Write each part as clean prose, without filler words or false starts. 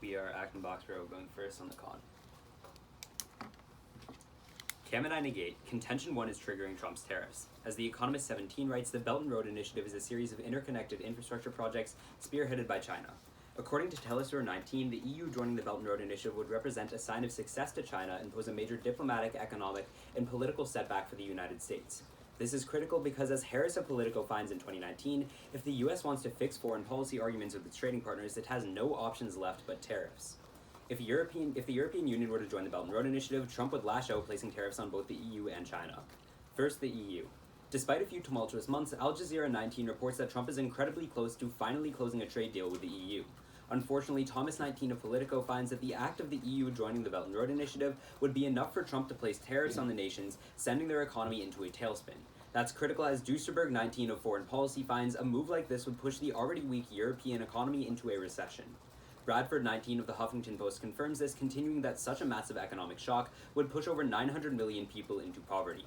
be our Acton box row going first on the con. Can I negate? Contention 1 is triggering Trump's tariffs. As The Economist 17 writes, the Belt and Road Initiative is a series of interconnected infrastructure projects spearheaded by China. According to Telesur 19, the EU joining the Belt and Road Initiative would represent a sign of success to China and pose a major diplomatic, economic, and political setback for the United States. This is critical because, as Harris of Politico finds in 2019, if the US wants to fix foreign policy arguments with its trading partners, it has no options left but tariffs. If the European Union were to join the Belt and Road Initiative, Trump would lash out, placing tariffs on both the EU and China. First, the EU. Despite a few tumultuous months, Al Jazeera 19 reports that Trump is incredibly close to finally closing a trade deal with the EU. Unfortunately, Thomas 19 of Politico finds that the act of the EU joining the Belt and Road Initiative would be enough for Trump to place tariffs on the nations, sending their economy into a tailspin. That's critical, as Duesterberg 19 of Foreign Policy finds a move like this would push the already weak European economy into a recession. Bradford 19 of the Huffington Post confirms this, continuing that such a massive economic shock would push over 900 million people into poverty.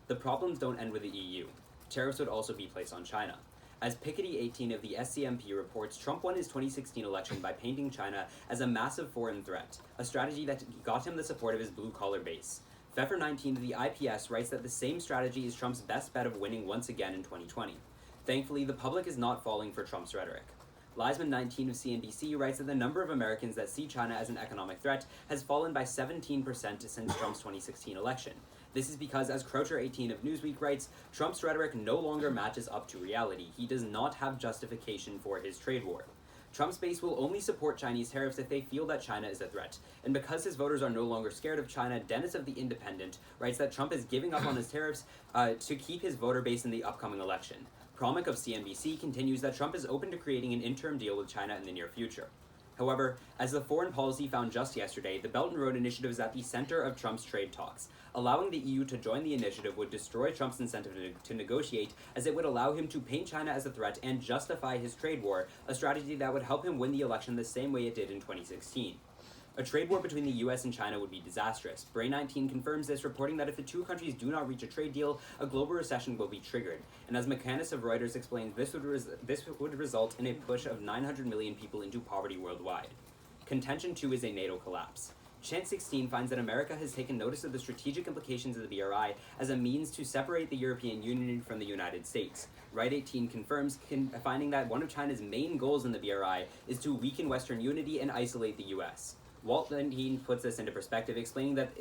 The problems don't end with the EU. Tariffs would also be placed on China. As Piketty 18 of the SCMP reports, Trump won his 2016 election by painting China as a massive foreign threat, a strategy that got him the support of his blue-collar base. Pfeffer 19 of the IPS writes that the same strategy is Trump's best bet of winning once again in 2020. Thankfully, the public is not falling for Trump's rhetoric. Leisman 19 of CNBC writes that the number of Americans that see China as an economic threat has fallen by 17% since Trump's 2016 election. This is because, as Croucher 18 of Newsweek writes, Trump's rhetoric no longer matches up to reality. He does not have justification for his trade war. Trump's base will only support Chinese tariffs if they feel that China is a threat. And because his voters are no longer scared of China, Dennis of The Independent writes that Trump is giving up on his tariffs to keep his voter base in the upcoming election. Promick of CNBC continues that Trump is open to creating an interim deal with China in the near future. However, as the Foreign Policy found just yesterday, the Belt and Road Initiative is at the center of Trump's trade talks. Allowing the EU to join the initiative would destroy Trump's incentive to negotiate, as it would allow him to paint China as a threat and justify his trade war, a strategy that would help him win the election the same way it did in 2016. A trade war between the US and China would be disastrous. Bray 19 confirms this, reporting that if the two countries do not reach a trade deal, a global recession will be triggered. And as McCannis of Reuters explains, this would result in a push of 900 million people into poverty worldwide. Contention 2 is a NATO collapse. Chant 16 finds that America has taken notice of the strategic implications of the BRI as a means to separate the European Union from the United States. Wright 18 confirms, finding that one of China's main goals in the BRI is to weaken Western unity and isolate the US. Walt 19 puts this into perspective, explaining that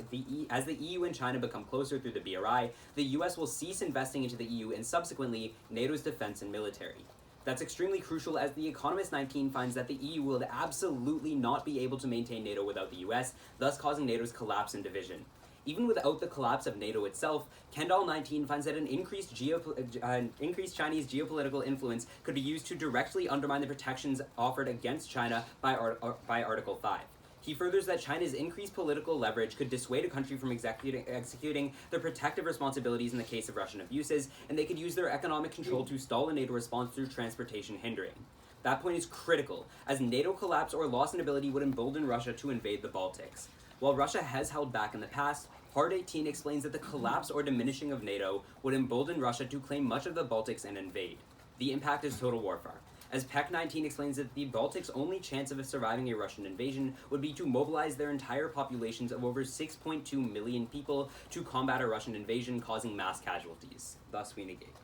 as the EU and China become closer through the BRI, the US will cease investing into the EU and subsequently NATO's defense and military. That's extremely crucial, as The Economist 19 finds that the EU will absolutely not be able to maintain NATO without the US, thus causing NATO's collapse and division. Even without the collapse of NATO itself, Kendall 19 finds that an increased Chinese geopolitical influence could be used to directly undermine the protections offered against China by Article 5. He furthers that China's increased political leverage could dissuade a country from executing their protective responsibilities in the case of Russian abuses, and they could use their economic control to stall a NATO response through transportation hindering. That point is critical, as NATO collapse or loss in ability would embolden Russia to invade the Baltics. While Russia has held back in the past, Hard 18 explains that the collapse or diminishing of NATO would embolden Russia to claim much of the Baltics and invade. The impact is total warfare. As Peck 19 explains that the Baltics' only chance of surviving a Russian invasion would be to mobilize their entire populations of over 6.2 million people to combat a Russian invasion, causing mass casualties. Thus, we negate.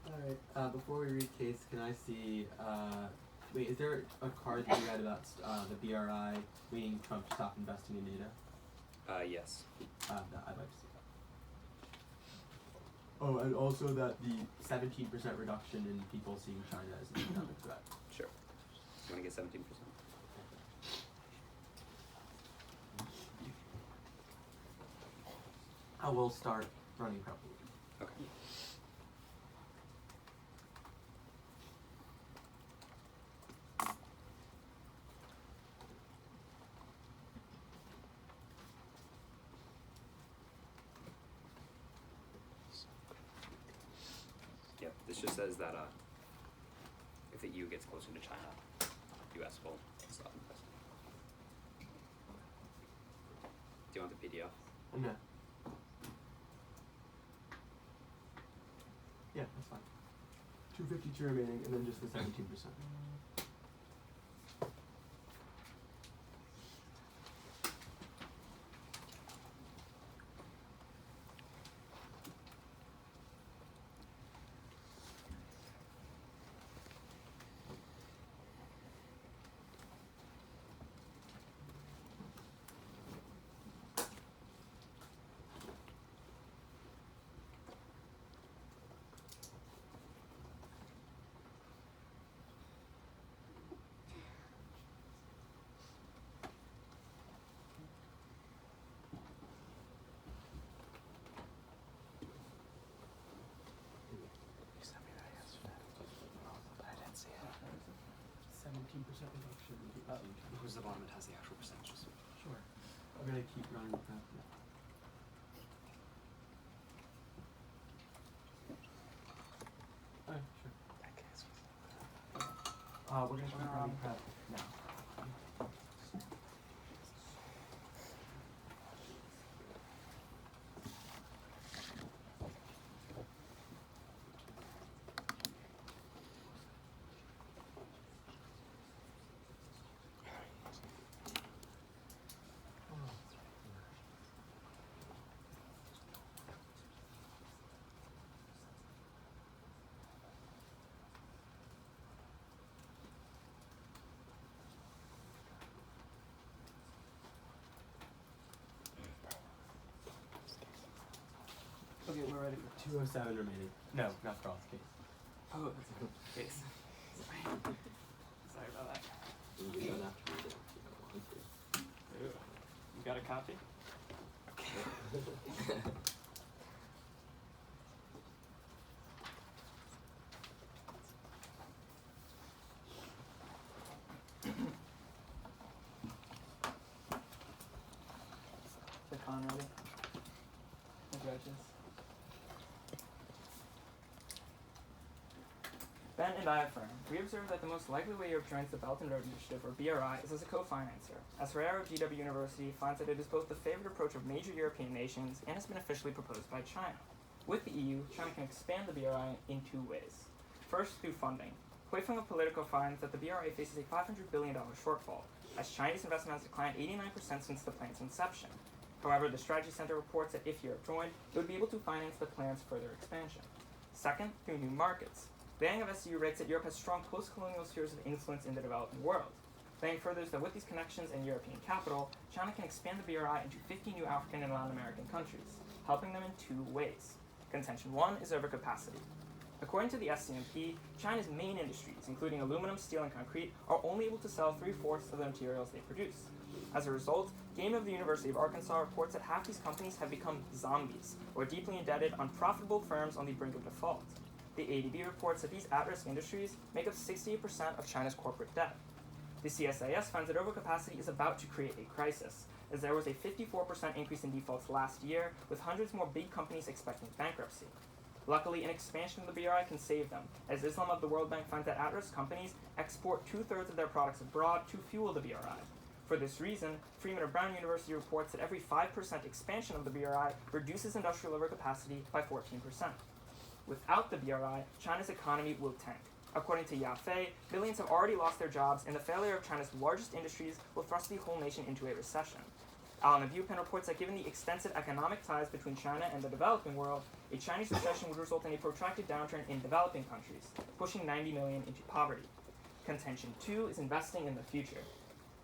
Alright, before we read case, can I see, wait, is there a card that you read about the BRI meaning Trump to stop investing in NATO? Yes. I'd like to see that. Oh, and also that the 17% reduction in people seeing China as an economic threat. Sure. You want to get 17%? I will start running properly. Okay. Yep, this just says that if the EU gets closer to China, US will stop investing. Do you want the PDF? No. Yeah, that's fine. 252 remaining, and then just the 17%. reduction in China. Who's the bottom? It has the actual percentages. Sure. We're gonna keep running the prep. Oh, sure. We're gonna keep running prep now. Okay, we're ready for 207 remaining. No, not for all case. Oh, that's a good case. Sorry about that. You don't have to read it if you don't want to. Ooh. You got a copy? Okay. The con ready? The judges. Ben and I affirm, we observe that the most likely way Europe joins the Belt and Road Initiative, or BRI, is as a co-financer, as Ferrero GW University finds that it is both the favored approach of major European nations and has been officially proposed by China. With the EU, China can expand the BRI in two ways. First, through funding. Huifeng of Politico finds that the BRI faces a $500 billion shortfall, as Chinese investment has declined 89% since the plan's inception. However, the Strategy Center reports that if Europe joined, it would be able to finance the plan's further expansion. Second, through new markets. Liang of SCU writes that Europe has strong post-colonial spheres of influence in the developing world. Liang furthers that with these connections and European capital, China can expand the BRI into 50 new African and Latin American countries, helping them in two ways. Contention one is overcapacity. According to the SCMP, China's main industries, including aluminum, steel, and concrete, are only able to sell 3/4 of the materials they produce. As a result, Game of the University of Arkansas reports that half these companies have become zombies, or deeply indebted, unprofitable firms on the brink of default. The ADB reports that these at-risk industries make up 68% of China's corporate debt. The CSIS finds that overcapacity is about to create a crisis, as there was a 54% increase in defaults last year, with hundreds more big companies expecting bankruptcy. Luckily, an expansion of the BRI can save them, as Islam of the World Bank finds that at-risk companies export 2/3 of their products abroad to fuel the BRI. For this reason, Freeman of Brown University reports that every 5% expansion of the BRI reduces industrial overcapacity by 14%. Without the BRI, China's economy will tank. According to Yafei, millions have already lost their jobs, and the failure of China's largest industries will thrust the whole nation into a recession. Alan Abupen reports that given the extensive economic ties between China and the developing world, a Chinese recession would result in a protracted downturn in developing countries, pushing 90 million into poverty. Contention 2 is investing in the future.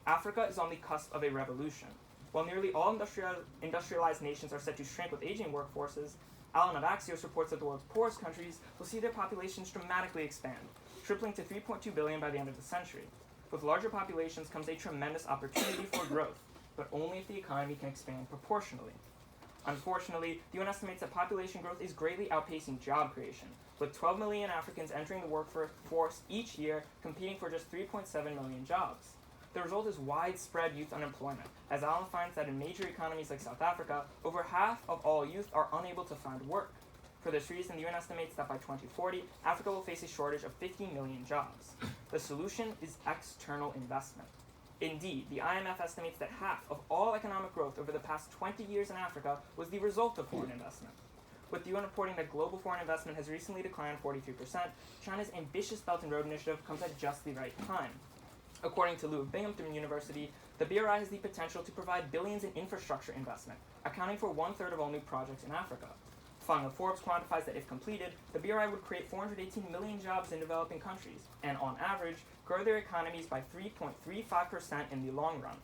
Africa is on the cusp of a revolution. While nearly all industrialized nations are set to shrink with aging workforces, Alan of Axios reports that the world's poorest countries will see their populations dramatically expand, tripling to 3.2 billion by the end of the century. With larger populations comes a tremendous opportunity for growth, but only if the economy can expand proportionally. Unfortunately, the UN estimates that population growth is greatly outpacing job creation, with 12 million Africans entering the workforce each year, competing for just 3.7 million jobs. The result is widespread youth unemployment, as Alan finds that in major economies like South Africa, over half of all youth are unable to find work. For this reason, the UN estimates that by 2040, Africa will face a shortage of 50 million jobs. The solution is external investment. Indeed, the IMF estimates that half of all economic growth over the past 20 years in Africa was the result of foreign investment. With the UN reporting that global foreign investment has recently declined 43%, China's ambitious Belt and Road Initiative comes at just the right time. According to Lou of Binghamton University, the BRI has the potential to provide billions in infrastructure investment, accounting for 1/3 of all new projects in Africa. Fung of Forbes quantifies that if completed, the BRI would create 418 million jobs in developing countries, and on average, grow their economies by 3.35% in the long run.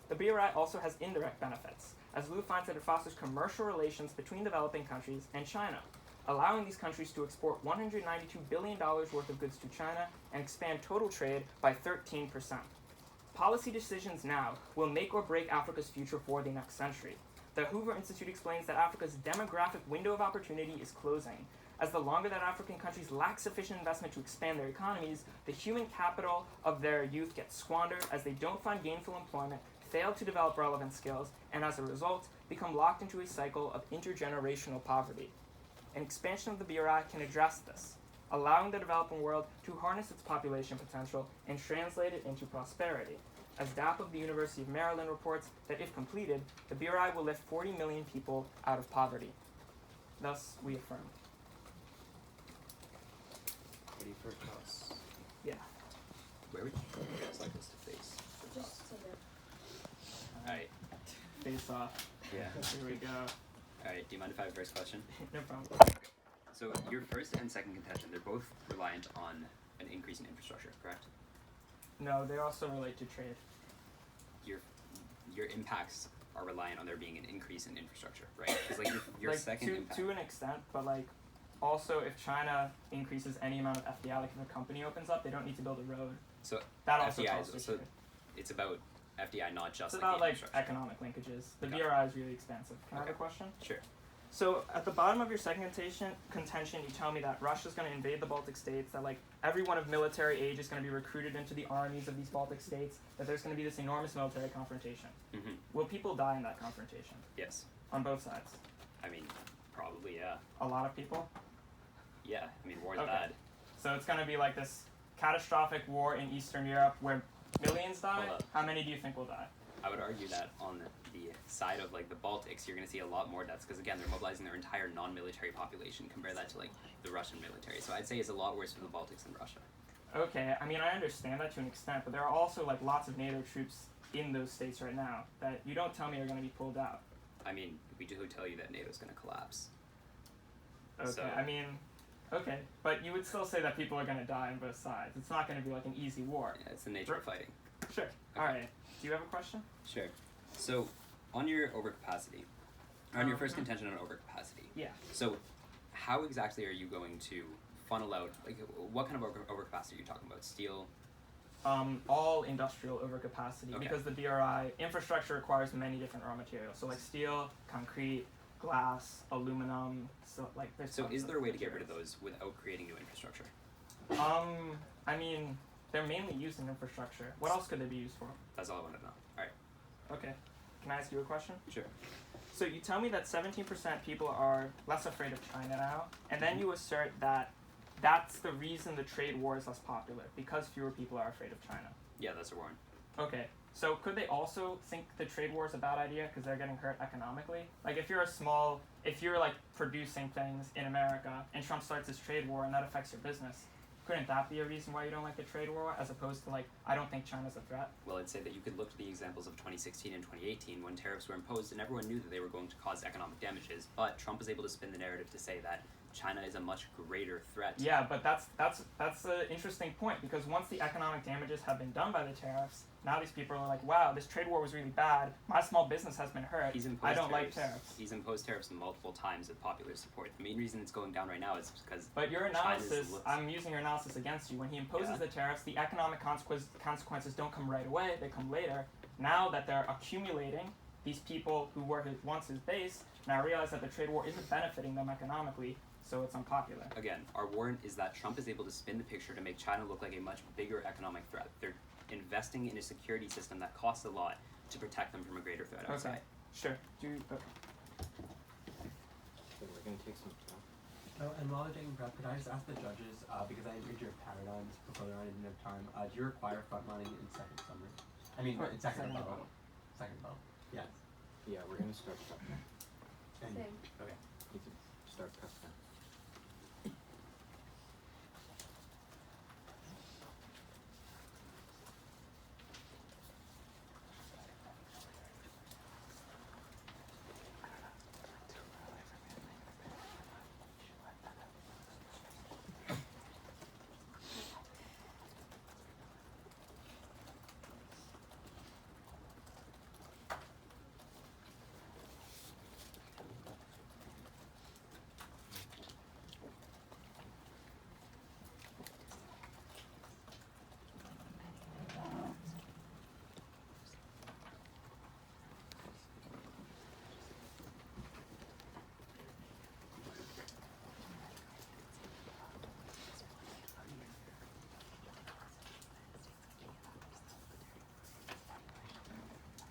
The BRI also has indirect benefits, as Lou finds that it fosters commercial relations between developing countries and China, allowing these countries to export $192 billion worth of goods to China and expand total trade by 13%. Policy decisions now will make or break Africa's future for the next century. The Hoover Institute explains that Africa's demographic window of opportunity is closing, as the longer that African countries lack sufficient investment to expand their economies, the human capital of their youth gets squandered as they don't find gainful employment, fail to develop relevant skills, and as a result, become locked into a cycle of intergenerational poverty. An expansion of the BRI can address this, allowing the developing world to harness its population potential and translate it into prosperity. As DAP of the University of Maryland reports that if completed, the BRI will lift 40 million people out of poverty. Thus, we affirm. Ready for toss? Yeah. Where would you guys like us to face? Just so that. Alright. Face off. Yeah. Here we go. Alright, do you mind if I have a first question? No problem. So your first and second contention, they're both reliant on an increase in infrastructure, correct? No, they also relate to trade. Your impacts are reliant on there being an increase in infrastructure, right? Because like your like second impact. to an extent, but like also if China increases any amount of FDI, like if a company opens up, they don't need to build a road. So That also FDI talks is to so trade. it's about FDI, not just It's like about the like infrastructure. economic linkages. The Okay. BRI is really expensive. Can I have a Okay. question? Sure. So at the bottom of your second contention, you tell me that Russia's going to invade the Baltic states, that like everyone of military age is going to be recruited into the armies of these Baltic states, that there's going to be this enormous military confrontation. Mm-hmm. Will people die in that confrontation? Yes. On both sides? I mean, probably yeah. A lot of people? Yeah. I mean, war's Okay. bad. So it's going to be like this catastrophic war in Eastern Europe where millions die? Hold up. How many do you think will die? I would argue that on the side of like the Baltics, you're going to see a lot more deaths because again, they're mobilizing their entire non-military population. Compare that to like the Russian military. So I'd say it's a lot worse for the Baltics than Russia. Okay, I mean, I understand that to an extent, but there are also like lots of NATO troops in those states right now that you don't tell me are going to be pulled out. I mean, we do tell you that NATO's going to collapse. Okay, So- I mean, okay, but you would still say that people are going to die on both sides. It's not going to be like an easy war. Yeah, it's the nature of fighting. Sure. All right. Do you have a question? Sure. So, on your overcapacity, on your first Mhm. contention on overcapacity. Yeah. So, how exactly are you going to funnel out? Like, what kind of overcapacity are you talking about? Steel. All industrial overcapacity Okay. because the BRI infrastructure requires many different raw materials. So like steel, concrete, glass, aluminum. So like there's. So, tons is there a way to get rid materials. of those without creating new infrastructure? I mean, they're mainly used in infrastructure. What else could they be used for? That's all I want to know. All right. Okay. Can I ask you a question? Sure. So you tell me that 17% people are less afraid of China now, and then you assert that that's the reason the trade war is less popular, because fewer people are afraid of China. Yeah, that's a warrant. Okay, so could they also think the trade war is a bad idea because they're getting hurt economically? Like if you're like producing things in America and Trump starts this trade war and that affects your business, couldn't that be a reason why you don't like the trade war as opposed to like, I don't think China's a threat? Well, I'd say that you could look to the examples of 2016 and 2018 when tariffs were imposed and everyone knew that they were going to cause economic damages, but Trump was able to spin the narrative to say that China is a much greater threat. Yeah, but that's an interesting point because once the economic damages have been done by the tariffs, now these people are like, wow, this trade war was really bad. My small business has been hurt. He's imposed I don't like tariffs. tariffs. He's imposed tariffs multiple times with popular support. The main reason it's going down right now is because But your China's analysis, looks- I'm using your analysis against you. When he imposes Yeah. the tariffs, the economic consequences don't come right away, they come later. Now that they're accumulating, these people who were once his base now realize that the trade war isn't benefiting them economically, so it's unpopular. again, our warrant is that Trump is able to spin the picture to make China look like a much bigger economic threat. They're investing in a security system that costs a lot to protect them from a greater threat outside. Okay, sure. Okay. We're gonna take some time. Oh, and while they're taking breath, could I just ask the judges, because I didn't read your paradigms before I didn't have time, do you require frontlining in second summary? I mean, in second Second rebuttal. Second rebuttal. Yes. Yeah, we're gonna start prep now. And Same. Okay. You can start prep now.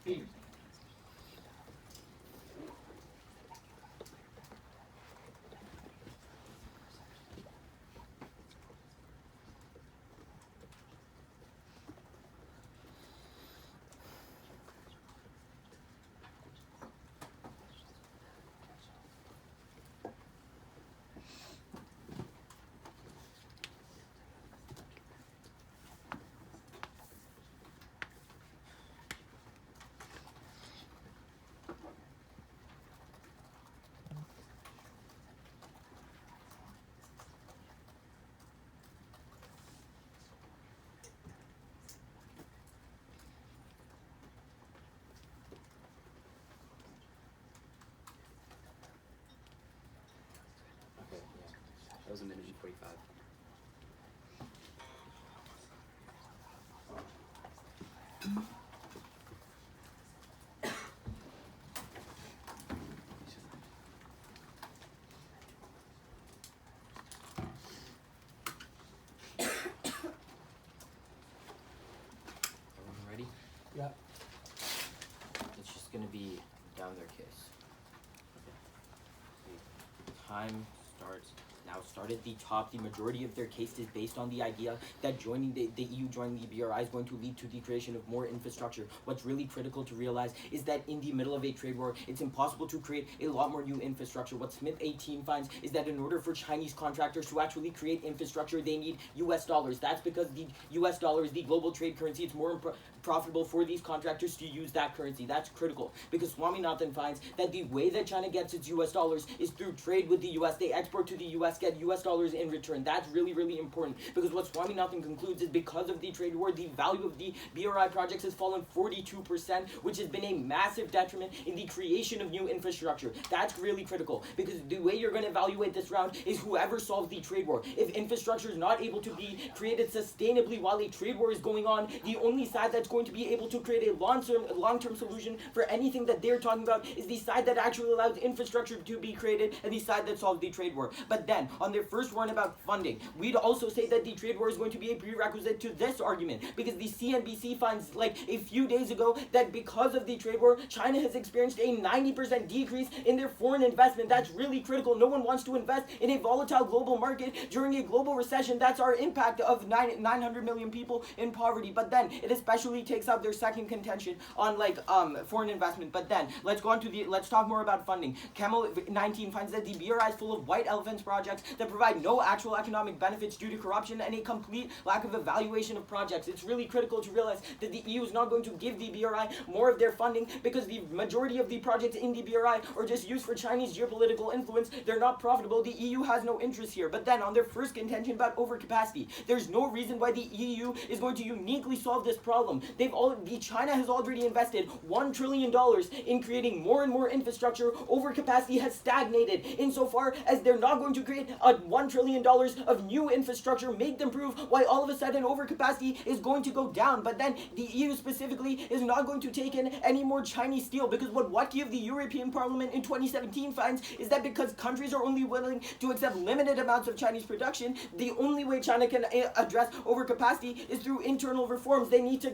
Okay, yeah. That was a minute and 45. Everyone ready? Yeah. It's just gonna be down their case. Time starts now. Start at the top. The majority of their case is based on the idea that joining the EU, joining the BRI is going to lead to the creation of more infrastructure. What's really critical to realize is that in the middle of a trade war, it's impossible to create a lot more new infrastructure. What Smith 18 finds is that in order for Chinese contractors to actually create infrastructure, they need US dollars. That's because the US dollar is the global trade currency. It's more profitable for these contractors to use that currency. That's critical because Swaminathan finds that the way that China gets its US dollars is through trade with the US. They export to the US, get US dollars in return. That's really, really important because what Swaminathan concludes is because of the trade war, the value of the BRI projects has fallen 42%, which has been a massive detriment in the creation of new infrastructure. That's really critical because the way you're going to evaluate this round is whoever solves the trade war. If infrastructure is not able to be created sustainably while a trade war is going on, the only side that's going to be able to create a long-term solution for anything that they're talking about is the side that actually allows infrastructure to be created and the side that solves the trade war. But then, on their first warn about funding, we'd also say that the trade war is going to be a prerequisite to this argument because the CNBC finds like a few days ago that because of the trade war, China has experienced a 90% decrease in their foreign investment. That's really critical. No one wants to invest in a volatile global market during a global recession. That's our impact of 900 million people in poverty. But then it especially takes out their second contention on foreign investment. But then let's talk more about funding. Camel 19 finds that the BRI is full of white elephants projects that provide no actual economic benefits due to corruption and a complete lack of evaluation of projects. It's really critical to realize that the EU is not going to give the BRI more of their funding because the majority of the projects in the BRI are just used for Chinese geopolitical influence. They're not profitable. The EU has no interest here. But then on their first contention about overcapacity, there's no reason why the EU is going to uniquely solve this problem. China has already invested $1 trillion in creating more and more infrastructure. Overcapacity has stagnated insofar as they're not going to create $1 trillion of new infrastructure, make them prove why all of a sudden overcapacity is going to go down. But then the EU specifically is not going to take in any more Chinese steel because what the European Parliament in 2017 finds is that because countries are only willing to accept limited amounts of Chinese production, the only way China can address overcapacity is through internal reforms. They need to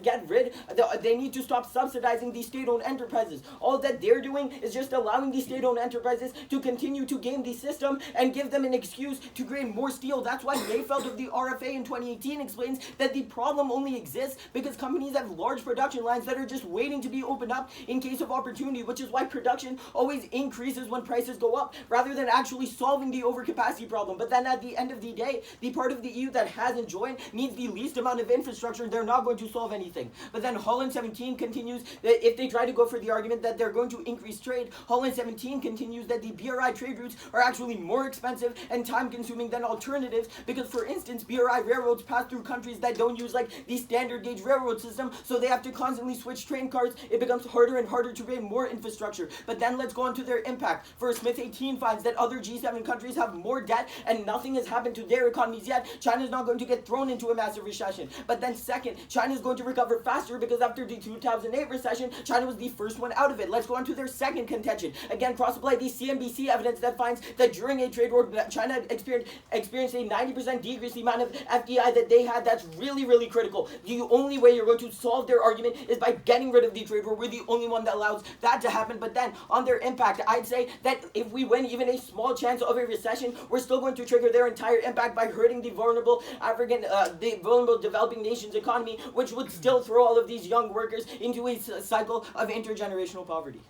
they need to stop subsidizing these state-owned enterprises. All that they're doing is just allowing these state-owned enterprises to continue to game the system and give them an excuse to create more steel. That's why Mayfeld of the RFA in 2018 explains that the problem only exists because companies have large production lines that are just waiting to be opened up in case of opportunity, which is why production always increases when prices go up rather than actually solving the overcapacity problem. But then at the end of the day, the part of the EU that hasn't joined needs the least amount of infrastructure. They're not going to solve anything. But then Holland 17 continues that if they try to go for the argument that they're going to increase trade, Holland 17 continues that the BRI trade routes are actually more expensive and time-consuming than alternatives because, for instance, BRI railroads pass through countries that don't use the standard gauge railroad system, so they have to constantly switch train cars. It becomes harder and harder to create more infrastructure. But then let's go on to their impact. First, Smith 18 finds that other G7 countries have more debt and nothing has happened to their economies yet. China's not going to get thrown into a massive recession. But then second, China's going to recover faster because after the 2008 recession, China was the first one out of it. Let's go on to their second contention. Again, cross-apply the CNBC evidence that finds that during a trade war, China experienced a 90% decrease the amount of FDI that they had. That's really, really critical. The only way you're going to solve their argument is by getting rid of the trade war. We're the only one that allows that to happen. But then on their impact, I'd say that if we win even a small chance of a recession, we're still going to trigger their entire impact by hurting the vulnerable the vulnerable developing nations economy, which would still throw all of these young workers into a cycle of intergenerational poverty.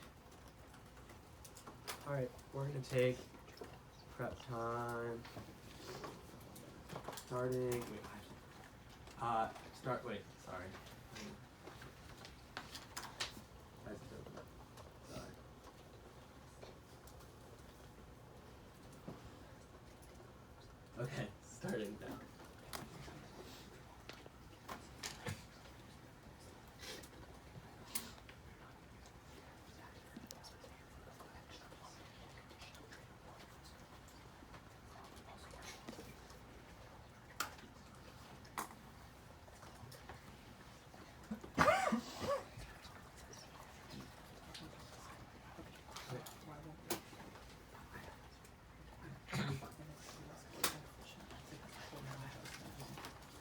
Alright, we're gonna take prep time. Starting. Wait, sorry. Sorry. Okay, starting now.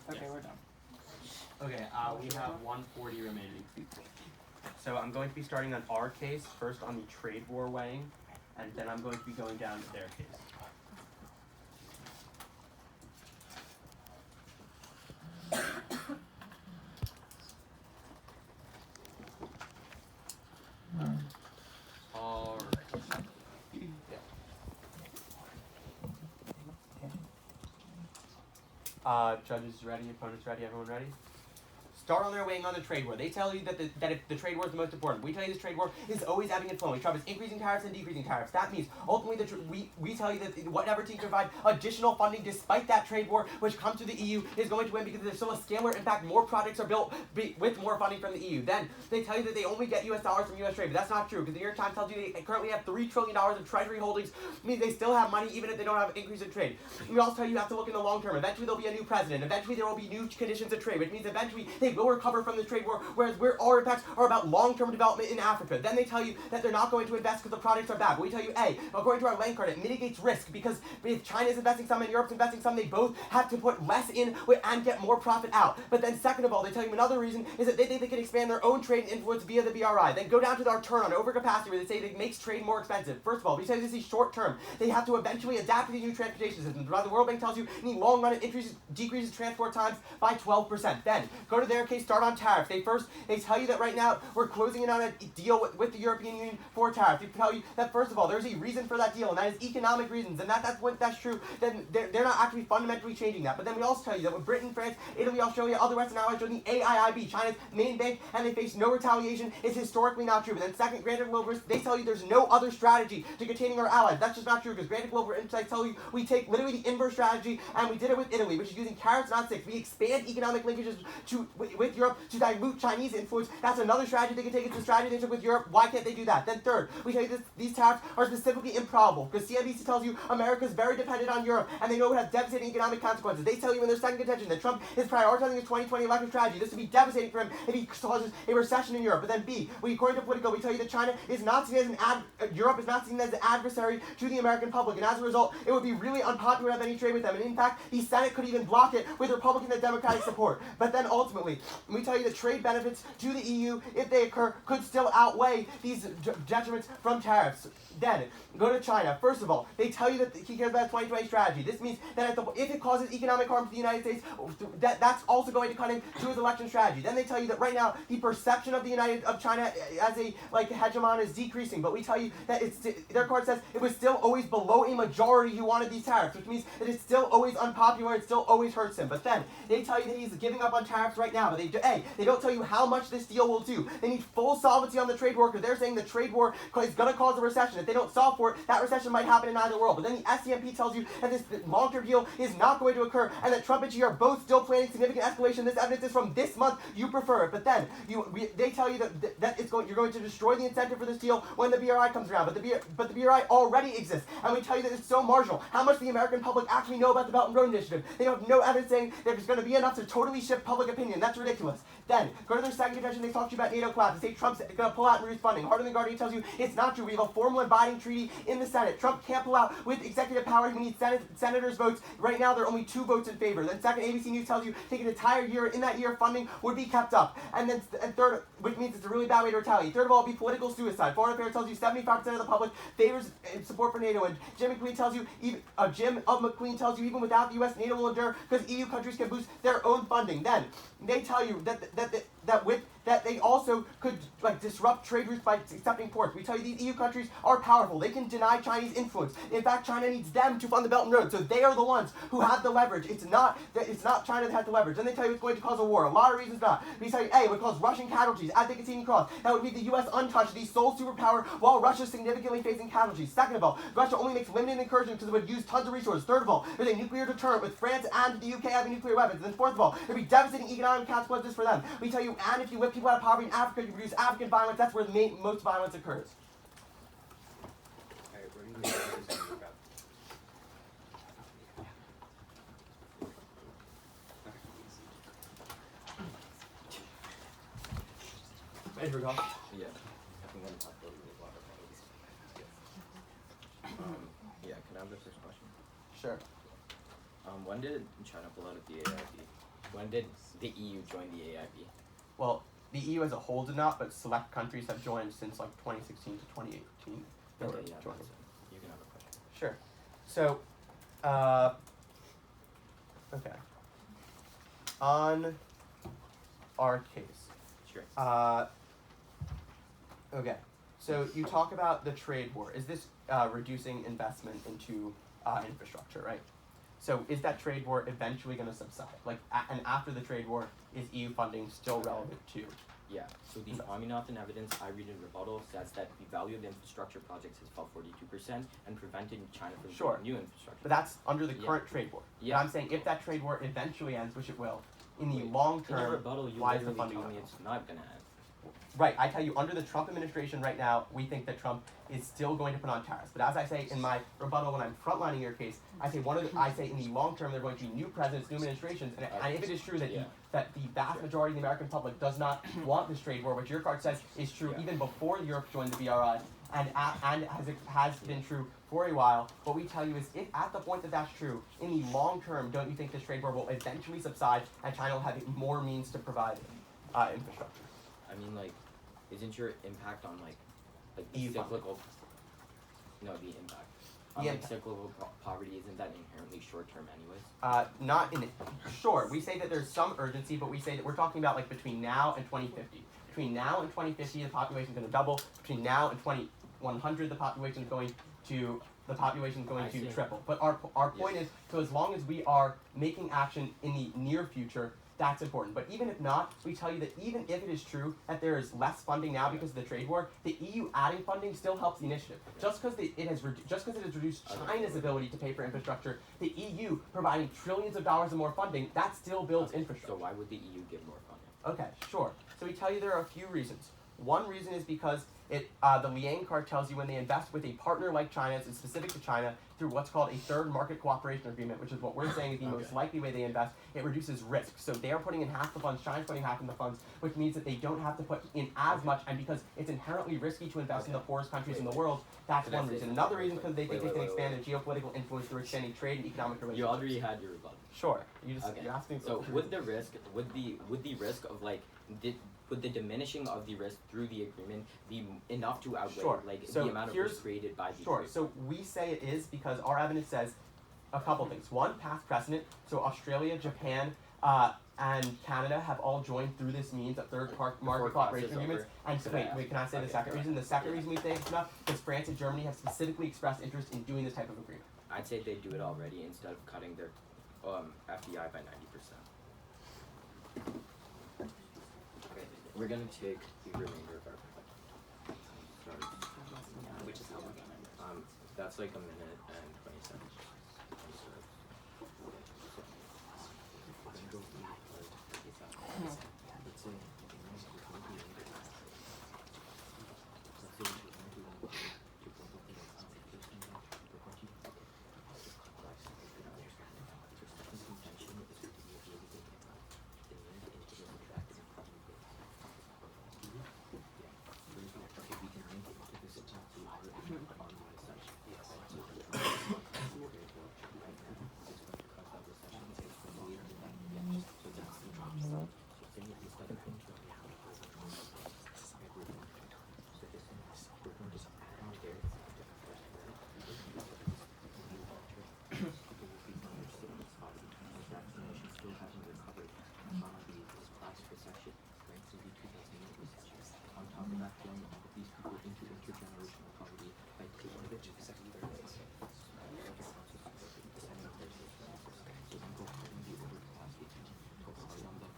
Okay, we're done. Okay, we have 140 remaining. So I'm going to be starting on our case, first on the trade war weighing, and then I'm going to be going down to their case. Judges ready, opponents ready, everyone ready? Start on their weighing on the trade war. They tell you that if the trade war is the most important. We tell you this trade war is always ebbing and flowing. Trump is increasing tariffs and decreasing tariffs. That means ultimately we tell you that whatever team can provide additional funding despite that trade war, which comes to the EU, is going to win because there's still a scale where in fact more projects are built with more funding from the EU. Then they tell you that they only get US dollars from US trade, but that's not true because the New York Times tells you they currently have $3 trillion of treasury holdings. It means they still have money even if they don't have an increase in trade. And we also tell you have to look in the long term. Eventually there'll be a new president. Eventually there will be new conditions of trade, which means eventually they will recover from the trade war, whereas our impacts are about long-term development in Africa. Then they tell you that they're not going to invest because the products are bad. But we tell you, A, according to our land card, it mitigates risk because if China is investing some and Europe's investing some, they both have to put less in and get more profit out. But then second of all, they tell you another reason is that they think they can expand their own trade and influence via the BRI. Then go down to our turn on overcapacity where they say it makes trade more expensive. First of all, we say this is short-term. They have to eventually adapt to these new transportation systems. The World Bank tells you in the long run it decreases transport times by 12%. Then go to their case, start on tariffs. They tell you that right now we're closing in on a deal with the European Union for tariffs. They tell you that first of all there's a reason for that deal, and that is economic reasons, and that's true. Then they're not actually fundamentally changing that. But then we also tell you that with Britain, France, Italy, Australia, other Western allies join the AIIB, China's main bank, and they face no retaliation, is historically not true. But then second, Granted Global, they tell you there's no other strategy to containing our allies. That's just not true because Granted Global Insights tell you we take literally the inverse strategy, and we did it with Italy, which is using carrots, not sticks. We expand economic linkages with Europe to dilute Chinese influence. That's another strategy they can take. It's the strategy they took with Europe. Why can't they do that? Then third, we tell you these tariffs are specifically improbable because CNBC tells you America is very dependent on Europe and they know it has devastating economic consequences. They tell you in their second contention that Trump is prioritizing his 2020 election strategy. This would be devastating for him if he causes a recession in Europe. But then B, according to Politico, we tell you that China is not seen as Europe is not seen as an adversary to the American public, and as a result, it would be really unpopular to have any trade with them. And in fact, the Senate could even block it with Republican and Democratic support. But then ultimately, we tell you that trade benefits to the EU, if they occur, could still outweigh these detriments from tariffs. Then, go to China. First of all, they tell you that he cares about a 2020 strategy. This means that if it causes economic harm to the United States, that's also going to cut into his election strategy. Then they tell you that right now, the perception of China as a hegemon is decreasing. But we tell you that their card says it was still always below a majority who wanted these tariffs, which means that it's still always unpopular, it still always hurts him. But then, they tell you that he's giving up on tariffs right now. But they don't tell you how much this deal will do. They need full solvency on the trade war because they're saying the trade war is going to cause a recession. If they don't solve for it, that recession might happen in either world. But then the SCMP tells you that this long-term deal is not going to occur and that Trump and Xi are both still planning significant escalation. This evidence is from this month. You prefer it. But then they tell you that you're going to destroy the incentive for this deal when the BRI comes around. But the BRI already exists. And we tell you that it's so marginal. How much the American public actually know about the Belt and Road Initiative? They have no evidence saying there's going to be enough to totally shift public opinion. That's ridiculous. Then, go to their second contention, they talk to you about NATO collapse. They say Trump's going to pull out and reduce funding. Harder than Guardian tells you it's not true. We have a formal and binding treaty in the Senate. Trump can't pull out with executive powers. We need senators' votes. Right now, there are only 2 votes in favor. Then second, ABC News tells you take an entire year. In that year, funding would be kept up. And third, which means it's a really bad way to retaliate. Third of all, it'd be political suicide. Foreign Affairs tells you 75% of the public favors support for NATO. And Jim McQueen tells you, even without the U.S., NATO will endure because EU countries can boost their own funding. Then they tell you that they also could disrupt trade routes by accepting ports. We tell you these EU countries are powerful. They can deny Chinese influence. In fact, China needs them to fund the Belt and Road. So they are the ones who have the leverage. It's not China that has the leverage. Then they tell you it's going to cause a war. A lot of reasons not. We tell you, A, it would cause Russian casualties as they continue to cross. That would leave the U.S. untouched, the sole superpower, while Russia is significantly facing casualties. Second of all, Russia only makes limited incursions because it would use tons of resources. Third of all, there's a nuclear deterrent with France and the UK having nuclear weapons. And then fourth of all, there'd be devastating economic consequences for them. We tell you, and if you whip people out of poverty in Africa, you produce African violence. That's where most violence occurs. Alright, where do you think this is going to go? Ready for golf? Yeah. I think I'm talking about water bottles. Yeah, can I have the first question? Sure. When did China pull out of the AIP? When did the EU join the AIP? Well, the EU as a whole did not, but select countries have joined since 2016 to 2018. They were Okay, yeah, joining. that's it. You can have a question. Sure. So, okay. On our case. Sure. Okay. So you talk about the trade war. Is this reducing investment into infrastructure, right? So is that trade war eventually going to subside? And after the trade war, is EU funding still relevant too? Yeah, so the Swaminathan evidence I read in rebuttal says that the value of the infrastructure projects has fell 42% and prevented China from building new infrastructure. But that's under the current trade war. Yeah. But I'm saying if that trade war eventually ends, which it will, in the long term, in the rebuttal, you why is the literally funding tell me not? it's not going to end. Right, I tell you, under the Trump administration right now, we think that Trump is still going to put on tariffs. But as I say in my rebuttal when I'm frontlining your case, I say in the long term there are going to be new presidents, new administrations, and if it is true that the vast majority of the American public does not want this trade war, which your card says is true even before Europe joined the BRI, and has been true for a while, what we tell you is if at the point that that's true, in the long term, don't you think this trade war will eventually subside and China will have more means to provide infrastructure? I mean, isn't your impact on the EU cyclical? No, the impact on cyclical poverty, isn't that inherently short term, anyways? Not in sure. We say that there's some urgency, but we say that we're talking about between now and 2050. Between now and 2050, the population is going to double. Between now and 2100, the population is going to triple. But our point is, so as long as we are making action in the near future, that's important. But even if not, we tell you that even if it is true that there is less funding now because of the trade war, the EU adding funding still helps the initiative. Just because it has reduced China's ability to pay for infrastructure, the EU providing trillions of dollars of more funding, that still builds infrastructure. So why would the EU give more funding? Okay, sure. So we tell you there are a few reasons. One reason is because the Liang card tells you when they invest with a partner like China, it's specific to China, through what's called a third market cooperation agreement, which is what we're saying is the most likely way they invest, it reduces risk. So they are putting in half the funds, China's putting half in the funds, which means that they don't have to put in as much, and because it's inherently risky to invest in the poorest countries in the world, that's one reason. Another reason is because they think they can expand their geopolitical influence through extending trade and economic relations. You already had your rebuttal. Sure. You're asking. So would the risk of would the diminishing of the risk through the agreement be enough to outweigh the amount of risk created by the agreement? So we say it is because our evidence says a couple things. One, past precedent. So Australia, Japan, and Canada have all joined through this means of third market cooperation agreements. And so wait, can I say the second reason? The second reason we say it's enough is France and Germany have specifically expressed interest in doing this type of agreement. I'd say they do it already instead of cutting their FDI by 90%. We're gonna take the remainder of our Which is how much? that's like a minute and 20 seconds. not throwing all of these people into intergenerational poverty by taking the second, third place. So then go hard on the overcapacity, go hard on the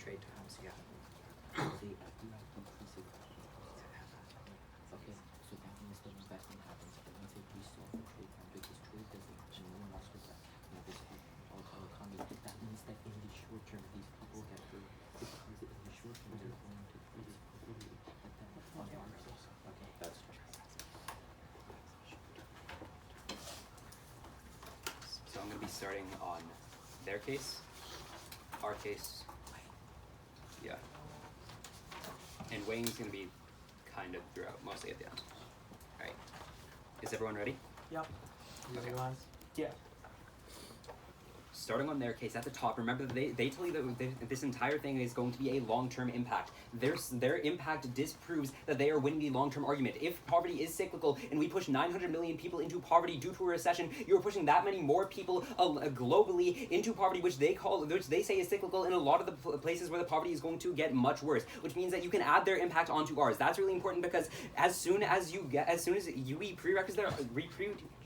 Trade terms, yeah. Okay, so that means the investment happens, but once they resolve the trade term, because trade doesn't, and no one else does that, this whole economy, that means that in the short term, these people get hurt, because in the short term, they're going to face poverty, but then on our okay, that's So I'm going to be starting on their case, our case, yeah. And weighing is going to be kind of throughout, mostly at the end. Alright. Is everyone ready? Yep. Okay. Yeah. Starting on their case at the top, remember they tell you that this entire thing is going to be a long-term impact. Their impact disproves that they are winning the long-term argument. If poverty is cyclical and we push 900 million people into poverty due to a recession, you're pushing that many more people globally into poverty, which they say is cyclical in a lot of the places where the poverty is going to get much worse, which means that you can add their impact onto ours. That's really important because as soon as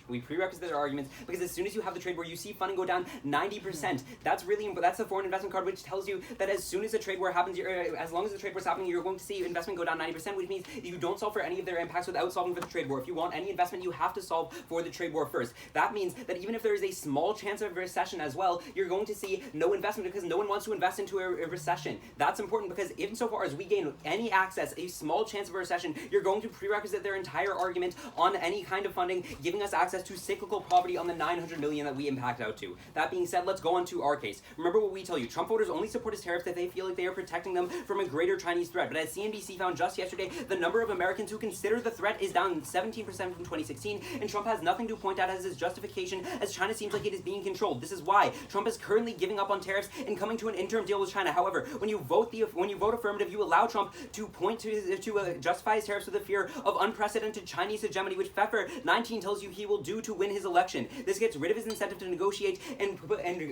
we prerequisite their arguments, because as soon as you have the trade war, you see funding go down 90%. That's really important. That's the foreign investment card, which tells you that as soon as the trade war happens, as long as the trade war is happening, you're going to see investment go down 90%, which means you don't solve for any of their impacts without solving for the trade war. If you want any investment, you have to solve for the trade war first. That means that even if there is a small chance of a recession as well, you're going to see no investment because no one wants to invest into a recession. That's important because insofar as we gain any access, a small chance of a recession, you're going to prerequisite their entire argument on any kind of funding, giving us access to cyclical poverty on the 900 million that we impact out to. That being said, let's go on to our case. Remember what we tell you. Trump voters only support his tariffs if they feel like they are protecting them from a greater Chinese threat. But as CNBC found just yesterday, the number of Americans who consider the threat is down 17% from 2016, and Trump has nothing to point out as his justification, as China seems like it is being controlled. This is why Trump is currently giving up on tariffs and coming to an interim deal with China. However, when you vote affirmative, you allow Trump to point to justify his tariffs with the fear of unprecedented Chinese hegemony, which Pfeffer 19 tells you he will do to win his election. This gets rid of his incentive to negotiate and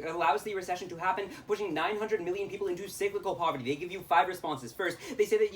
allows the recession to happen, pushing 900 million people into cyclical poverty. They give you 5 responses. First, they say that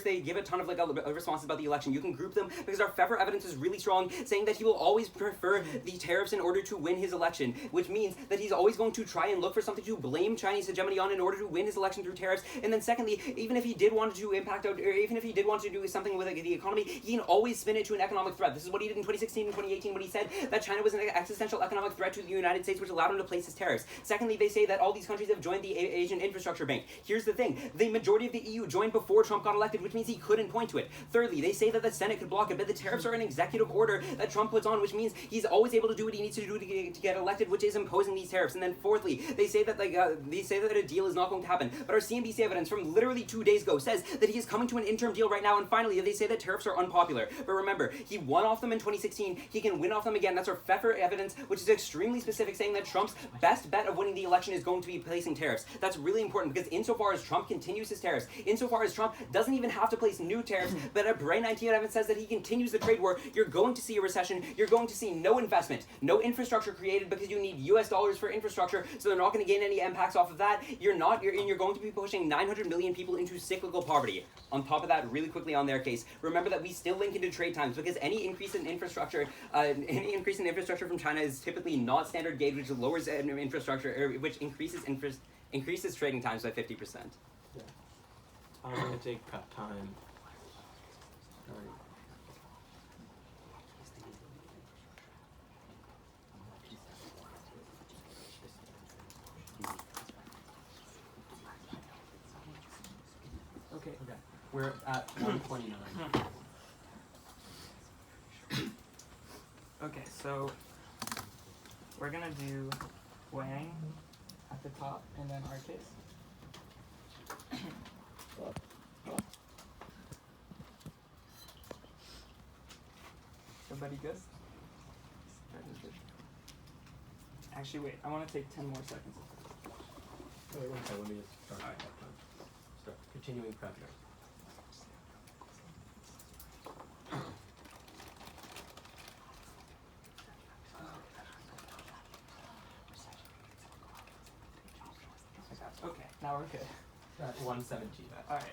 they give a ton of responses about the election. You can group them because our Pfeffer evidence is really strong, saying that he will always prefer the tariffs in order to win his election, which means that he's always going to try and look for something to blame Chinese hegemony on in order to win his election through tariffs. And then secondly, even if he did want to even if he did want to do something with the economy, he can always spin it to an economic threat. This is what he did in 2016 and 2018 when he said that China was an existential economic threat to the United States, which allowed him to place his tariffs. Secondly, they say that all these countries have joined the Asian Infrastructure Bank. Here's the thing. The majority of the EU joined before Trump got elected, which means he couldn't point to it. Thirdly, they say that the Senate could block it, but the tariffs are an executive order that Trump puts on, which means he's always able to do what he needs to do to get elected, which is imposing these tariffs. And then fourthly, they say that a deal is not going to happen. But our CNBC evidence from literally 2 days ago says that he is coming to an interim deal right now. And finally, they say that tariffs are unpopular. But remember, he won off them in 2016. He can win off them again. That's our Pfeffer evidence, which is extremely specific, saying that Trump's best bet of winning the election is going to be placing tariffs. That's really important because insofar as Trump continues his tariffs, insofar as Trump doesn't even have to place new tariffs, but a Brain 19 evidence says that he continues the trade war, you're going to see a recession. You're going to see no investment, no infrastructure created because you need US dollars for infrastructure, so they're not going to gain any impacts off of that. You're going to be pushing 900 million people into cyclical poverty. On top of that, really quickly on their case, remember that we still link into trade times because any increase in infrastructure from China is typically not standard gauge, which lowers infrastructure, which increases trading times by 50%. Yeah. I'm going to take time. Okay. We're at 129. Okay, so we're gonna do weighing at the top and then our case. Everybody good? Actually, wait, I want to take 10 more seconds. Wait, let me just start. Alright. Start. continuing pressure. Okay, now we're good. That's 117. All right.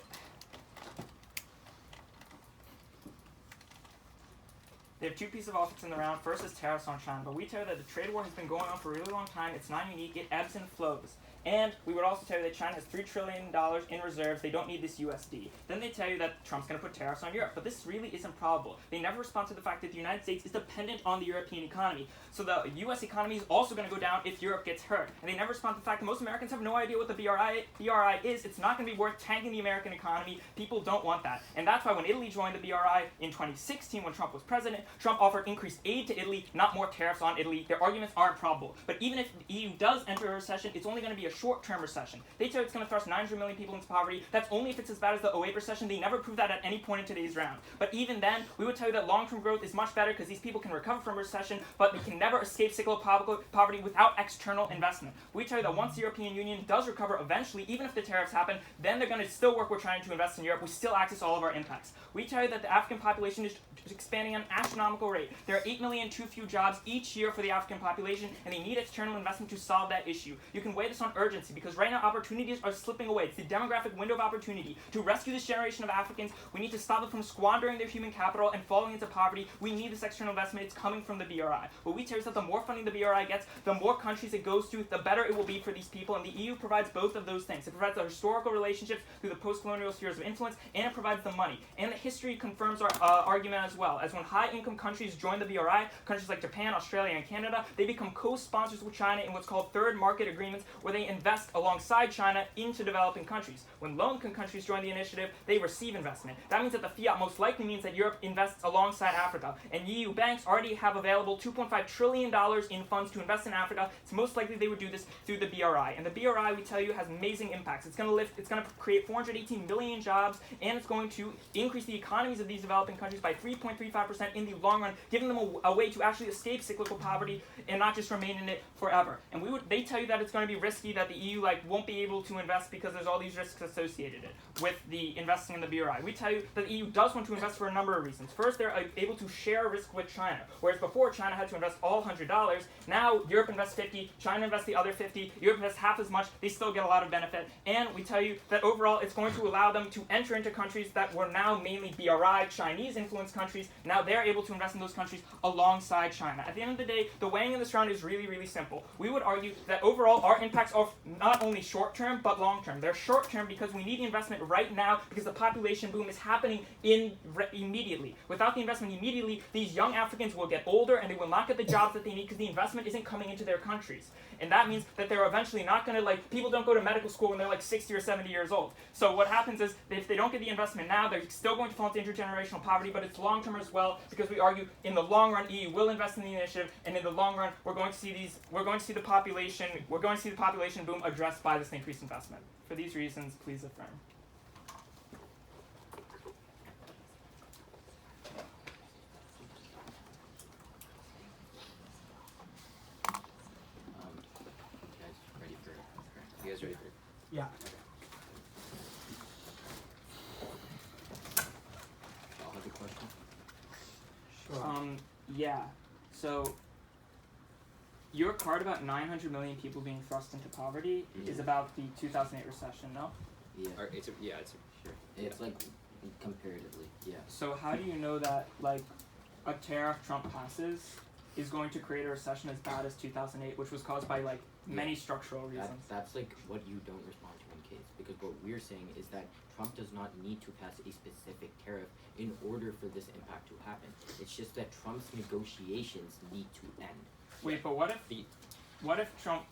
They have two pieces of offense in the round. First is tariffs on China, but we tell you that the trade war has been going on for a really long time. It's not unique. It ebbs and flows. And we would also tell you that China has $3 trillion in reserves. They don't need this USD. Then they tell you that Trump's going to put tariffs on Europe. But this really isn't probable. They never respond to the fact that the United States is dependent on the European economy. So the U.S. economy is also going to go down if Europe gets hurt. And they never respond to the fact that most Americans have no idea what the BRI is. It's not going to be worth tanking the American economy. People don't want that. And that's why when Italy joined the BRI in 2016, when Trump was president, Trump offered increased aid to Italy, not more tariffs on Italy. Their arguments aren't probable. But even if the EU does enter a recession, it's only going to be a short-term recession. They tell you it's going to thrust 900 million people into poverty. That's only if it's as bad as the 08 recession. They never proved that at any point in today's round. But even then, we would tell you that long-term growth is much better because these people can recover from recession, but they can never escape cyclical poverty without external investment. We tell you that once the European Union does recover eventually, even if the tariffs happen, then they're going to still work with China to invest in Europe. We still access all of our impacts. We tell you that the African population is expanding at an astronomical rate. There are 8 million too few jobs each year for the African population, and they need external investment to solve that issue. You can weigh this on urgency because right now opportunities are slipping away. It's the demographic window of opportunity. To rescue this generation of Africans, we need to stop them from squandering their human capital and falling into poverty. We need this external investment. It's coming from the BRI. What we tell you is that the more funding the BRI gets, the more countries it goes to, the better it will be for these people, and the EU provides both of those things. It provides the historical relationships through the post-colonial spheres of influence, and it provides the money. And the history confirms our argument as well. As when high-income countries join the BRI, countries like Japan, Australia, and Canada, they become co-sponsors with China in what's called third market agreements, where they invest alongside China into developing countries. When low-income countries join the initiative, they receive investment. That means that the fiat most likely means that Europe invests alongside Africa. And EU banks already have available $2.5 trillion in funds to invest in Africa. It's most likely they would do this through the BRI. And the BRI, we tell you, has amazing impacts. It's going to create 418 million jobs, and it's going to increase the economies of these developing countries by 3.35% in the long run, giving them a way to actually escape cyclical poverty and not just remain in it forever. And they tell you that it's going to be risky, that the EU won't be able to invest because there's all these risks associated with the investing in the BRI. We tell you that the EU does want to invest for a number of reasons. First, they're able to share risk with China, whereas before China had to invest all $100. Now Europe invests 50, China invests the other 50, Europe invests half as much. They still get a lot of benefit. And we tell you that overall it's going to allow them to enter into countries that were now mainly BRI, Chinese-influenced countries. Now they're able to invest in those countries alongside China. At the end of the day, the weighing in this round is really, really simple. We would argue that overall our impacts are not only short-term, but long-term. They're short-term because we need the investment right now because the population boom is happening immediately. Without the investment immediately, these young Africans will get older and they will not get the jobs that they need because the investment isn't coming into their countries. And that means that they're eventually not going to, people don't go to medical school when they're 60 or 70 years old. So what happens is, if they don't get the investment now, they're still going to fall into intergenerational poverty, but it's long-term as well, because we argue in the long run, EU will invest in the initiative, and in the long run, we're going to see the population boom addressed by this increased investment. For these reasons, please affirm. You guys ready for it? Yeah. I'll have a question. Sure. Yeah. So, your part about 900 million people being thrust into poverty is about the 2008 recession, no? Yeah. Sure. It's comparatively, yeah. So how do you know that a tariff Trump passes is going to create a recession as bad as 2008, which was caused by many structural reasons? That's what you don't respond to in case, because what we're saying is that Trump does not need to pass a specific tariff in order for this impact to happen. It's just that Trump's negotiations need to end. Wait, but what if Trump?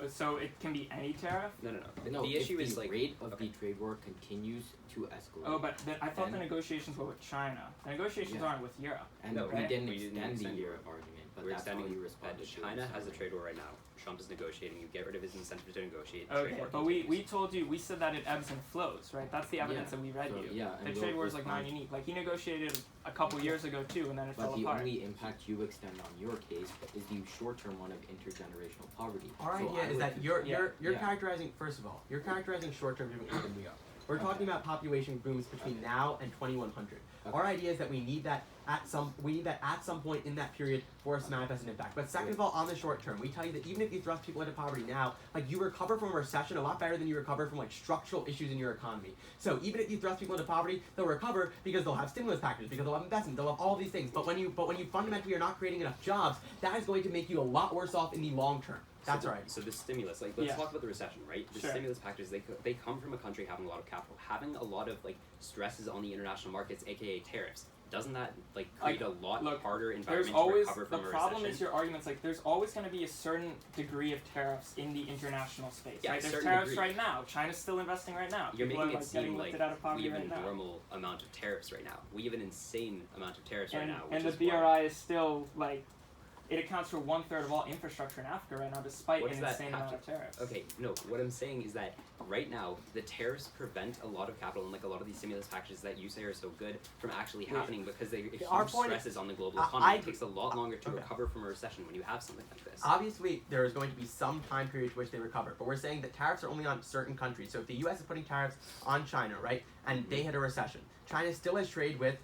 So it can be any tariff? No. The issue is the rate of the trade war continues to escalate. Oh, but I thought the negotiations were with China. The negotiations aren't with Europe. And No, we right? didn't We didn't extend the extend Europe argument, but We're that's how extending you respond to China has a trade war right now. Trump is negotiating. You get rid of his incentive to negotiate. Okay, trade war but continues. we told you, we said that it ebbs and flows, right? That's the evidence that we read So, you. yeah, The and trade war is we'll not unique. He negotiated a couple years ago too, and then it But fell the apart. only impact you extend on your case is the short-term one of intergenerational poverty. Our So idea I is would that you're yeah. characterizing, first of all, you're characterizing short-term differently than we are. We're talking about population booms between now and 2100. Our idea is that we need that at some point in that period for us to manifest an impact. But second of all, on the short term, we tell you that even if you thrust people into poverty now, like you recover from a recession a lot better than you recover from like structural issues in your economy. So even if you thrust people into poverty, they'll recover because they'll have stimulus packages, because they'll have investment, they'll have all these things. But when you fundamentally are not creating enough jobs, that is going to make you a lot worse off in the long term. That's right. So the stimulus, like let's talk about the recession, right? The stimulus packages, they come from a country having a lot of capital, having a lot of like stresses on the international markets, aka tariffs. Doesn't that like create a lot harder environment to recover from a recession? The problem is your argument's like there's always going to be a certain degree of tariffs in the international space. Yeah, right? There's tariffs right now. China's still investing right now. You're People making are, it seem like out of poverty we have right a normal amount of tariffs right now. We have an insane amount of tariffs right now. And the BRI is still like, it accounts for 1/3 of all infrastructure in Africa right now, despite an insane amount of tariffs. Okay, no, what I'm saying is that right now, the tariffs prevent a lot of capital and like a lot of these stimulus packages that you say are so good from actually happening because they huge stresses on the global economy. It takes a lot longer to recover from a recession when you have something like this. Obviously, there is going to be some time period to which they recover, but we're saying that tariffs are only on certain countries. So if the U.S. is putting tariffs on China, right, and they hit a recession, China still has trade with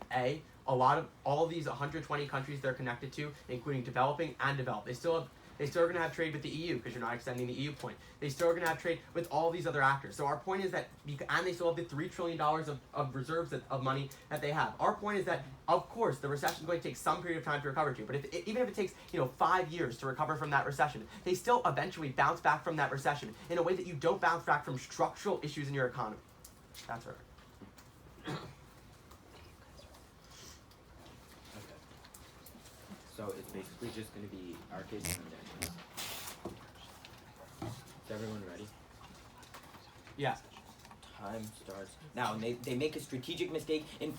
a lot of all of these 120 countries they're connected to, including developing and developed. They still are going to have trade with the EU because you're not extending the EU point. They still are going to have trade with all these other actors. So our point is that, and they still have the $3 trillion of reserves of money that they have. Our point is that, of course, the recession is going to take some period of time to recover to. But even if it takes 5 years to recover from that recession, they still eventually bounce back from that recession in a way that you don't bounce back from structural issues in your economy. That's right. So it's basically just going to be our case and their case. Is everyone ready? Yeah. Time starts now. And they make a strategic mistake in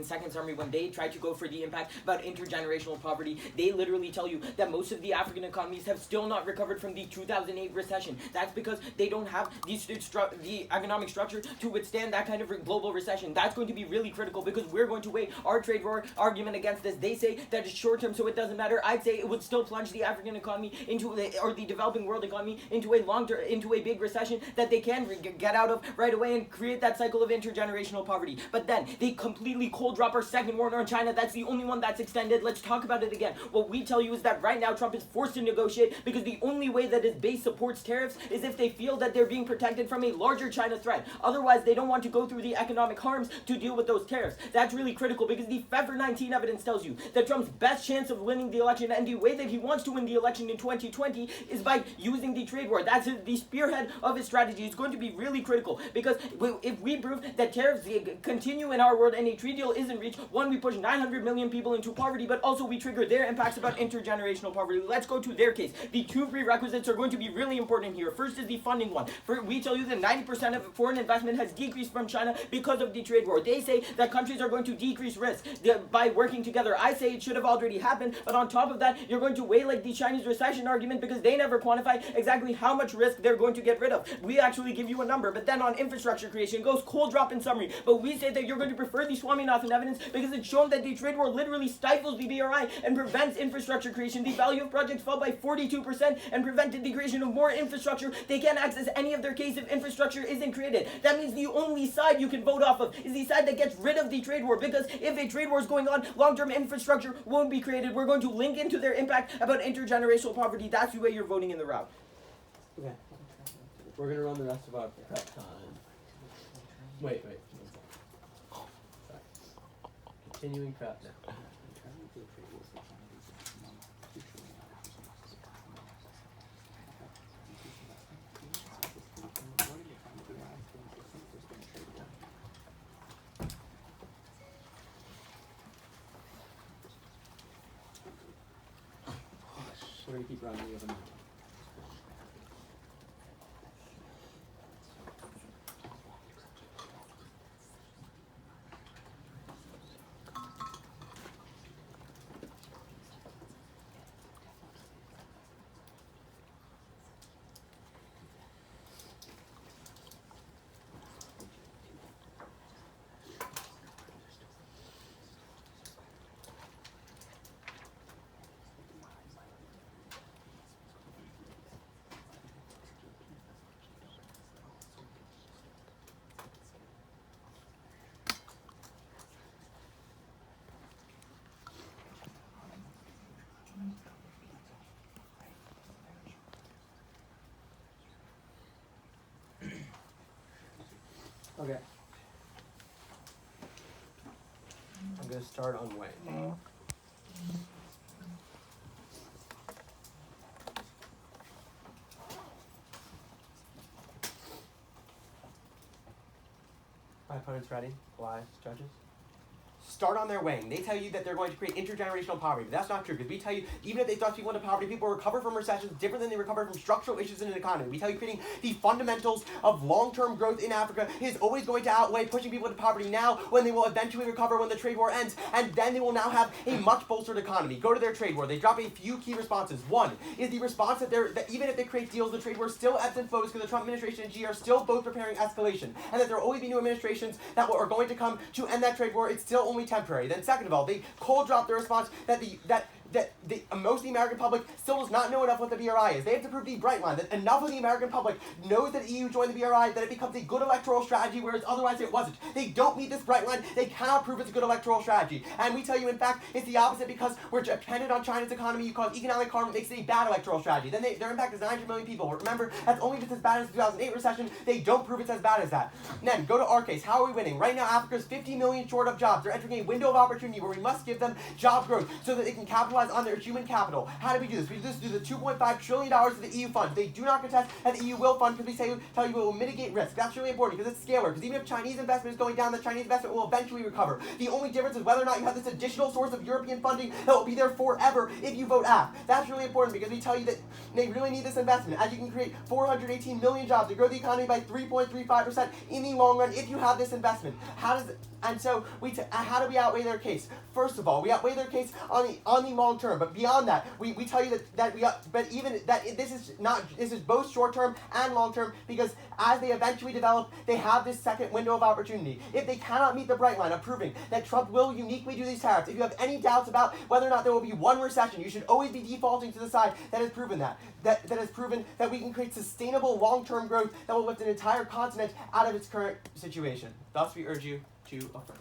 second summary when they try to go for the impact about intergenerational poverty. They literally tell you that most of the African economies have still not recovered from the 2008 recession. That's because they don't have the economic structure to withstand that kind of global recession. That's going to be really critical because we're going to weigh our trade war argument against this. They say that it's short term, so it doesn't matter. I'd say it would still plunge the African economy or the developing world economy into a big recession that they can get out of right away and create that cycle of intergenerational poverty. But then they completely cold drop our second war on China. That's the only one that's extended. Let's talk about it again. What we tell you is that right now Trump is forced to negotiate because the only way that his base supports tariffs is if they feel that they're being protected from a larger China threat. Otherwise, they don't want to go through the economic harms to deal with those tariffs. That's really critical because the February 19 evidence tells you that Trump's best chance of winning the election and the way that he wants to win the election in 2020 is by using the trade war. That's the spearhead of his strategy. It's going to be really critical because if we prove that tariffs continue in our world and a trade deal isn't reached, one, we push 900 million people into poverty, but also we trigger their impacts about intergenerational poverty. Let's go to their case. The two prerequisites are going to be really important here. First is the funding one. We tell you that 90% of foreign investment has decreased from China because of the trade war. They say that countries are going to decrease risk by working together. I say it should have already happened, but on top of that, you're going to weigh like the Chinese recession argument because they never quantify exactly how much risk they're going to get rid of. We actually give you a number, but then on infrastructure creation, goes cold drop in summary. But we say that you're going to prefer the Swaminathan evidence because it's shown that the trade war literally stifles the BRI and prevents infrastructure creation. The value of projects fell by 42% and prevented the creation of more infrastructure. They can't access any of their case if infrastructure isn't created. That means the only side you can vote off of is the side that gets rid of the trade war, because if a trade war is going on, long-term infrastructure won't be created. We're going to link into their impact about intergenerational poverty. That's the way you're voting in the route. Okay. We're going to run the rest of our prep time. Wait. Sorry. Continuing prep now. We're going to keep running the other one. Okay. I'm going to start on weighing. My opponent's ready. Wise judges. Start on their weighing. They tell you that they're going to create intergenerational poverty, but that's not true, because we tell you, even if they thrust people into poverty, people recover from recessions different than they recover from structural issues in an economy. We tell you creating the fundamentals of long-term growth in Africa is always going to outweigh pushing people into poverty now, when they will eventually recover when the trade war ends, and then they will now have a much bolstered economy. Go to their trade war. They drop a few key responses. One is the response that even if they create deals, the trade war still ebbs and flows because the Trump administration and Xi are still both preparing escalation, and that there will always be new administrations that are going to come to end that trade war. It's still only temporary. Then second of all, they cold drop their response that most of the American public still does not know enough what the BRI is. They have to prove the bright line, that enough of the American public knows that EU joined the BRI, that it becomes a good electoral strategy, whereas otherwise it wasn't. They don't meet this bright line. They cannot prove it's a good electoral strategy. And we tell you, in fact, it's the opposite, because we're dependent on China's economy. You cause economic harm, makes it a bad electoral strategy. Then their impact is 900 million people. Remember, that's only if it's as bad as the 2008 recession. They don't prove it's as bad as that. And then, go to our case. How are we winning? Right now, Africa's 50 million short of jobs. They're entering a window of opportunity where we must give them job growth so that they can capitalize on their human capital. How do we do this? We do this through the $2.5 trillion of the EU fund. They do not contest that the EU will fund, because we tell you it will mitigate risk. That's really important, because it's scalar. Because even if Chinese investment is going down, the Chinese investment will eventually recover. The only difference is whether or not you have this additional source of European funding that will be there forever if you vote AF. That's really important, because we tell you that they really need this investment, as you can create 418 million jobs to grow the economy by 3.35% in the long run if you have this investment. How do we outweigh their case? First of all, we outweigh their case on the long term, but beyond that, we tell you this is both short term and long term, because as they eventually develop, they have this second window of opportunity. If they cannot meet the bright line of proving that Trump will uniquely do these tariffs, if you have any doubts about whether or not there will be one recession, you should always be defaulting to the side that has proven that has proven that we can create sustainable long-term growth that will lift an entire continent out of its current situation. Thus, we urge you to affirm.